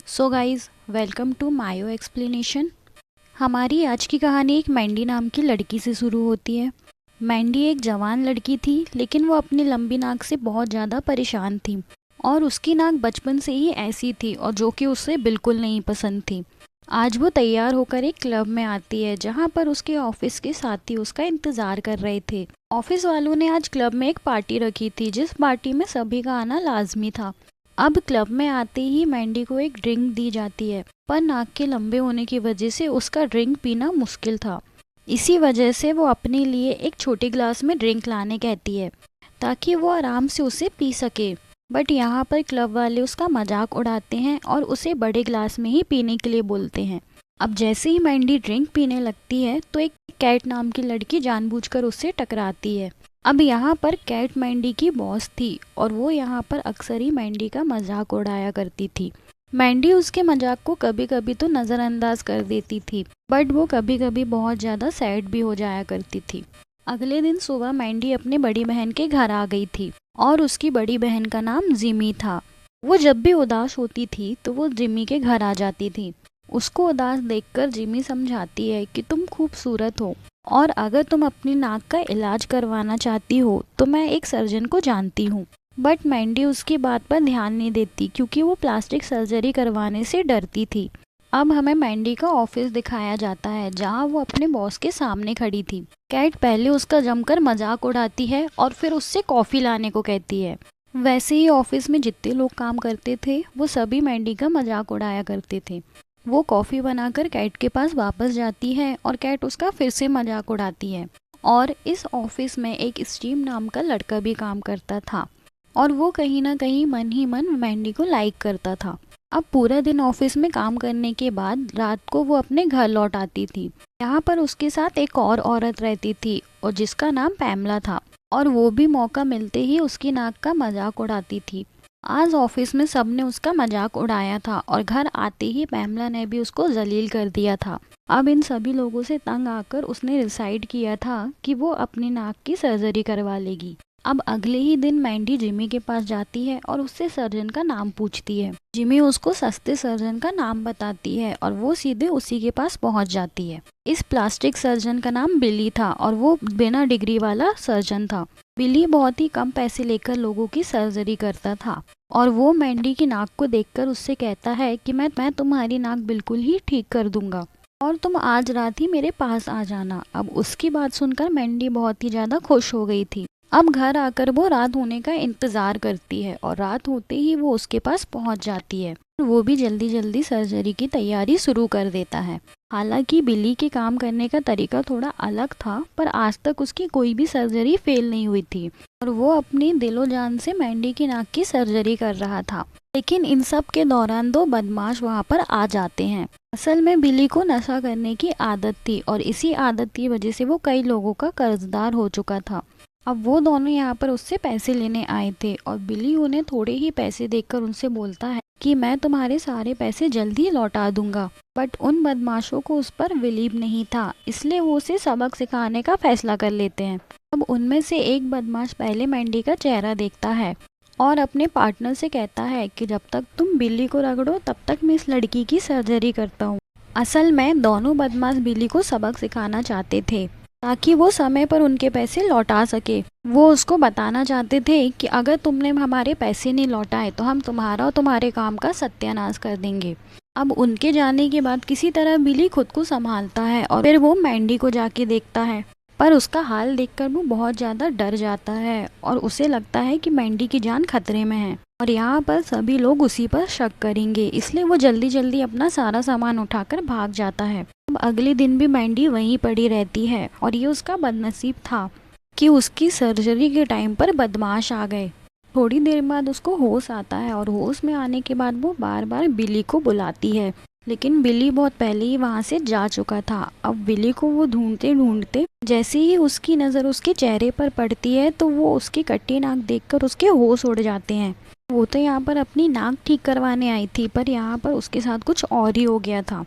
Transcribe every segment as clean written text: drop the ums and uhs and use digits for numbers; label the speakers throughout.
Speaker 1: So guys, welcome to Mayo explanation. हमारी आज की कहानी एक मैंडी नाम की लड़की से शुरू होती है। मैंडी एक जवान लड़की थी, लेकिन वो अपनी लंबी नाक से बहुत ज़्यादा परेशान थी और उसकी नाक बचपन से ही ऐसी थी और जो कि उसे बिल्कुल नहीं पसंद थी। आज वो तैयार होकर एक क्लब में आती है जहाँ पर उसके ऑफिस के साथी उसका इंतज़ार कर रहे थे। ऑफिस वालों ने आज क्लब में एक पार्टी रखी थी जिस पार्टी में सभी का आना लाजमी था। अब क्लब में आते ही मैंडी को एक ड्रिंक दी जाती है, पर नाक के लंबे होने की वजह से उसका ड्रिंक पीना मुश्किल था। इसी वजह से वो अपने लिए एक छोटे ग्लास में ड्रिंक लाने कहती है ताकि वो आराम से उसे पी सके। बट यहाँ पर क्लब वाले उसका मजाक उड़ाते हैं और उसे बड़े ग्लास में ही पीने के लिए बोलते हैं। अब जैसे ही मैंडी ड्रिंक पीने लगती है तो एक कैट नाम की लड़की जानबूझकर उससे टकराती है। अब यहाँ पर कैट मैंडी की बॉस थी और वो यहाँ पर अक्सर ही मैंडी का मजाक उड़ाया करती थी। मैंडी उसके मजाक को कभी कभी तो नज़रअंदाज कर देती थी, बट वो कभी कभी बहुत ज़्यादा सैड भी हो जाया करती थी। अगले दिन सुबह मैंडी अपनी बड़ी बहन के घर आ गई थी और उसकी बड़ी बहन का नाम जिमी था। वो जब भी उदास होती थी तो वो जिमी के घर आ जाती थी। उसको उदास देखकर जिमी समझाती है कि तुम खूबसूरत हो और अगर तुम अपनी नाक का इलाज करवाना चाहती हो तो मैं एक सर्जन को जानती हूँ। बट मैंडी उसकी बात पर ध्यान नहीं देती क्योंकि वो प्लास्टिक सर्जरी करवाने से डरती थी। अब हमें मैंडी का ऑफिस दिखाया जाता है जहाँ वो अपने बॉस के सामने खड़ी थी। कैट पहले उसका जमकर मजाक उड़ाती है और फिर उससे कॉफ़ी लाने को कहती है। वैसे ही ऑफिस में जितने लोग काम करते थे वो सभी मैंडी का मजाक उड़ाया करते थे। वो कॉफ़ी बनाकर कैट के पास वापस जाती है और कैट उसका फिर से मजाक उड़ाती है। और इस ऑफिस में एक स्टीव नाम का लड़का भी काम करता था और वो कहीं ना कहीं मन ही मन मैंडी को लाइक करता था। अब पूरा दिन ऑफिस में काम करने के बाद रात को वो अपने घर लौट आती थी। यहाँ पर उसके साथ एक और औरत रहती थी और जिसका नाम पैमला था और वो भी मौका मिलते ही उसकी नाक का मजाक उड़ाती थी। आज ऑफिस में सबने उसका मजाक उड़ाया था और घर आते ही पैमला ने भी उसको जलील कर दिया था। अब इन सभी लोगों से तंग आकर उसने डिसाइड किया था कि वो अपनी नाक की सर्जरी करवा लेगी। अब अगले ही दिन मैंडी जिमी के पास जाती है और उससे सर्जन का नाम पूछती है। जिमी उसको सस्ते सर्जन का नाम बताती है और वो सीधे उसी के पास पहुंच जाती है। इस प्लास्टिक सर्जन का नाम बिली था और वो बिना डिग्री वाला सर्जन था। बिली बहुत ही कम पैसे लेकर लोगों की सर्जरी करता था और वो मैंडी की नाक को देखकर उससे कहता है कि मैं तुम्हारी नाक बिल्कुल ही ठीक कर दूंगा और तुम आज रात ही मेरे पास आ जाना। अब उसकी बात सुनकर मैंडी बहुत ही ज्यादा खुश हो गई थी। अब घर आकर वो रात होने का इंतजार करती है और रात होते ही वो उसके पास पहुंच जाती है। वो भी जल्दी जल्दी सर्जरी की तैयारी शुरू कर देता है। हालांकि बिली के काम करने का तरीका थोड़ा अलग था, पर आज तक उसकी कोई भी सर्जरी फेल नहीं हुई थी और वो अपनी दिलो जान से मैंडी की नाक की सर्जरी कर रहा था। लेकिन इन सब के दौरान दो बदमाश वहाँ पर आ जाते हैं। असल में बिली को नशा करने की आदत थी और इसी आदत की वजह से वो कई लोगों का कर्जदार हो चुका था। अब वो दोनों यहाँ पर उससे पैसे लेने आए थे और बिली उन्हें थोड़े ही पैसे देकर उनसे बोलता है कि मैं तुम्हारे सारे पैसे जल्दी लौटा दूंगा। बट उन बदमाशों को उस पर बिलीव नहीं था, इसलिए वो उसे सबक सिखाने का फैसला कर लेते हैं। अब उनमें से एक बदमाश पहले मैंडी का चेहरा देखता है और अपने पार्टनर से कहता है कि जब तक तुम बिल्ली को रगड़ो तब तक मैं इस लड़की की सर्जरी करता हूँ। असल में दोनों बदमाश बिल्ली को सबक सिखाना चाहते थे ताकि वो समय पर उनके पैसे लौटा सके। वो उसको बताना चाहते थे कि अगर तुमने हमारे पैसे नहीं लौटाए तो हम तुम्हारा और तुम्हारे काम का सत्यानाश कर देंगे। अब उनके जाने के बाद किसी तरह बिली खुद को संभालता है और फिर वो मैंडी को जाके देखता है, पर उसका हाल देखकर वो बहुत ज़्यादा डर जाता है और उसे लगता है कि मैंडी की जान खतरे में है और यहाँ पर सभी लोग उसी पर शक करेंगे, इसलिए वो जल्दी जल्दी अपना सारा सामान उठाकर भाग जाता है। अब अगले दिन भी मैंडी वहीं पड़ी रहती है और ये उसका बदनसीब था कि उसकी सर्जरी के टाइम पर बदमाश आ गए। थोड़ी देर बाद उसको होश आता है और होश में आने के बाद वो बार बार बिली को बुलाती है, लेकिन बिली बहुत पहले ही वहाँ से जा चुका था। अब बिली को वो ढूंढते ढूंढते जैसे ही उसकी नज़र उसके चेहरे पर पड़ती है तो वो उसकी कट्टी नाक देखकर उसके होश उड़ जाते हैं। वो तो यहाँ पर अपनी नाक ठीक करवाने आई थी, पर यहाँ पर उसके साथ कुछ और ही हो गया था।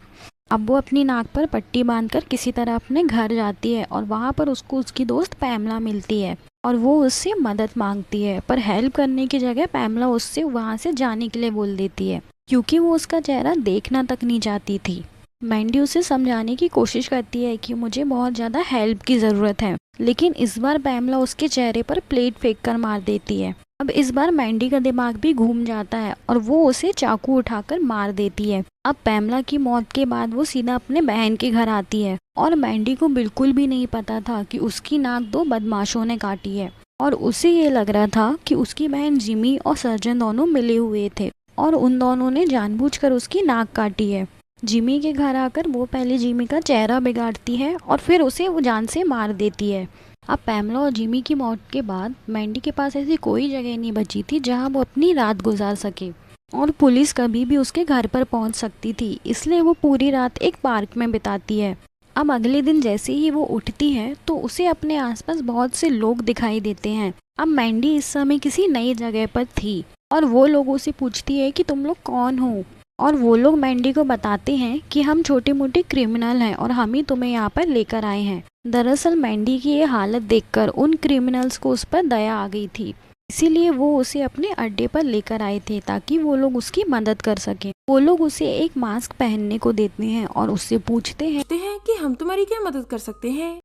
Speaker 1: अब वो अपनी नाक पर पट्टी बांधकर किसी तरह अपने घर जाती है और वहाँ पर उसको उसकी दोस्त पैमला मिलती है और वो उससे मदद मांगती है, पर हेल्प करने की जगह पैमला उससे वहाँ से जाने के लिए बोल देती है। क्योंकि वो उसका चेहरा देखना तक नहीं चाहती थी। मैंडी उसे समझाने की कोशिश करती है कि मुझे बहुत ज़्यादा हेल्प की ज़रूरत है, लेकिन इस बार पैमला उसके चेहरे पर प्लेट फेंक कर मार देती है। अब इस बार मैंडी का दिमाग भी घूम जाता है और वो उसे चाकू उठाकर मार देती है। अब पैमला की मौत के बाद वो सीधा अपने बहन के घर आती है और मैंडी को बिल्कुल भी नहीं पता था कि उसकी नाक 2 बदमाशों ने काटी है और उसे ये लग रहा था कि उसकी बहन जिमी और सर्जन दोनों मिले हुए थे और उन दोनों ने जानबूझकर उसकी नाक काटी है। जिमी के घर आकर वो पहले जिमी का चेहरा बिगाड़ती है और फिर उसे वो जान से मार देती है। अब पैमला और जिमी की मौत के बाद मैंडी के पास ऐसी कोई जगह नहीं बची थी जहां वो अपनी रात गुजार सके और पुलिस कभी भी उसके घर पर पहुंच सकती थी, इसलिए वो पूरी रात एक पार्क में बिताती है। अब अगले दिन जैसे ही वो उठती है तो उसे अपने आसपास बहुत से लोग दिखाई देते हैं। अब मैंडी इस समय किसी नई जगह पर थी और वो लोगों से पूछती है कि तुम लोग कौन हो, और वो लोग मैंडी को बताते हैं कि हम छोटे मोटे क्रिमिनल हैं और हम ही तुम्हें यहाँ पर लेकर आए हैं। दरअसल मैंडी की ये हालत देखकर उन क्रिमिनल्स को उस पर दया आ गई थी, इसीलिए वो उसे अपने अड्डे पर लेकर आए थे ताकि वो लोग उसकी मदद कर सकें। वो लोग उसे एक मास्क पहनने को देते हैं और उससे पूछते हैं
Speaker 2: कि हम तुम्हारी क्या मदद कर सकते हैं।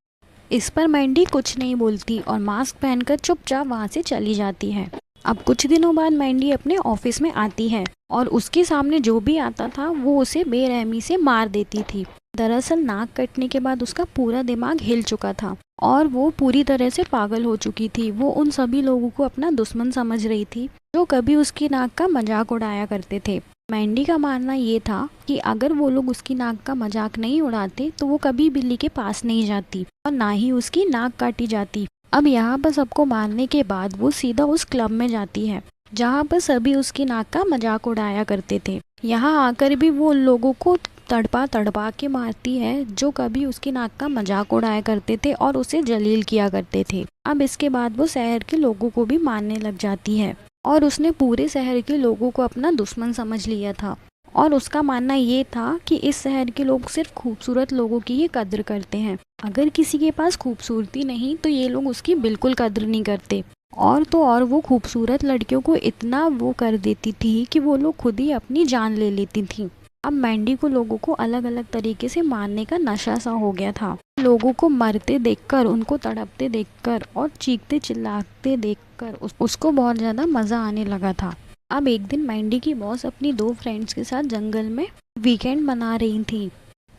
Speaker 1: इस पर मैंडी कुछ नहीं बोलती और मास्क पहनकर चुपचाप वहाँ से चली जाती है। अब कुछ दिनों बाद मैंडी अपने ऑफिस में आती है और उसके सामने जो भी आता था वो उसे बेरहमी से मार देती थी। दरअसल नाक कटने के बाद उसका पूरा दिमाग हिल चुका था और वो पूरी तरह से पागल हो चुकी थी। वो उन सभी लोगों को अपना दुश्मन समझ रही थी जो कभी उसकी नाक का मजाक उड़ाया करते थे। मैंडी का मानना ये था कि अगर वो लोग उसकी नाक का मजाक नहीं उड़ाते तो वो कभी बिल्ली के पास नहीं जाती और ना ही उसकी नाक काटी जाती। अब यहाँ पर सबको मारने के बाद वो सीधा उस क्लब में जाती है जहाँ पर सभी उसकी नाक का मजाक उड़ाया करते थे। यहाँ आकर भी वो लोगों को तड़पा तड़पा के मारती है जो कभी उसकी नाक का मजाक उड़ाया करते थे और उसे जलील किया करते थे। अब इसके बाद वो शहर के लोगों को भी मारने लग जाती है और उसने पूरे शहर के लोगों को अपना दुश्मन समझ लिया था और उसका मानना ये था कि इस शहर के लोग सिर्फ खूबसूरत लोगों की ही कद्र करते हैं। अगर किसी के पास खूबसूरती नहीं तो ये लोग उसकी बिल्कुल कद्र नहीं करते। और तो और वो खूबसूरत लड़कियों को इतना वो कर देती थी कि वो लोग खुद ही अपनी जान ले लेती थी। अब मैंडी को लोगों को अलग अलग तरीके से मारने का नशा सा हो गया था। लोगों को मरते देखकर, उनको तड़पते देखकर और चीखते चिल्लाते देखकर उसको बहुत ज़्यादा मज़ा आने लगा था। अब एक दिन मैंडी की बॉस अपनी 2 फ्रेंड्स के साथ जंगल में वीकेंड मना रही थी,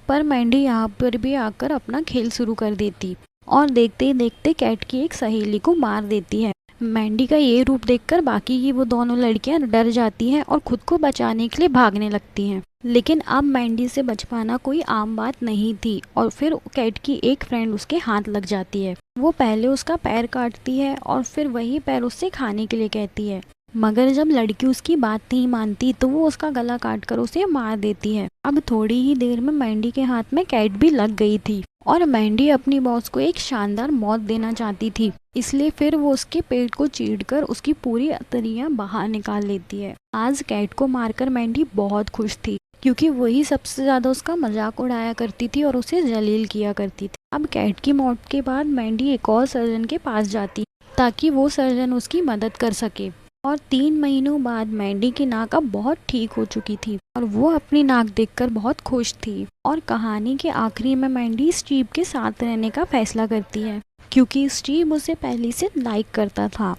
Speaker 1: पर मैंडी यहाँ पर भी आकर अपना खेल शुरू कर देती और देखते ही देखते कैट की एक सहेली को मार देती है। मैंडी का ये रूप देखकर बाकी की वो दोनों लड़कियां डर जाती हैं और खुद को बचाने के लिए भागने लगती हैं। लेकिन अब मैंडी से बच पाना कोई आम बात नहीं थी और फिर कैट की एक फ्रेंड उसके हाथ लग जाती है। वो पहले उसका पैर काटती है और फिर वही पैर उससे खाने के लिए कहती है, मगर जब लड़की उसकी बात नहीं मानती तो वो उसका गला काट कर उसे मार देती है। अब थोड़ी ही देर में मैंडी के हाथ में कैट भी लग गई थी और मैंडी अपनी बॉस को एक शानदार मौत देना चाहती थी, इसलिए फिर वो उसके पेट को चीरकर उसकी पूरी अतरियां बाहर निकाल लेती है। आज कैट को मारकर मैंडी बहुत खुश थी क्योंकि वही सबसे ज्यादा उसका मजाक उड़ाया करती थी और उसे जलील किया करती थी। अब कैट की मौत के बाद मैंडी एक और सर्जन के पास जाती ताकि वो सर्जन उसकी मदद कर सके और 3 महीनों बाद मैंडी की नाक अब बहुत ठीक हो चुकी थी और वो अपनी नाक देखकर बहुत खुश थी। और कहानी के आखिरी में मैंडी स्टीव के साथ रहने का फैसला करती है क्योंकि स्टीव उसे पहले से लाइक करता था।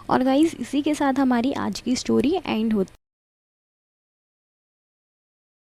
Speaker 1: और गाइस, इसी के साथ हमारी आज की स्टोरी एंड होती है।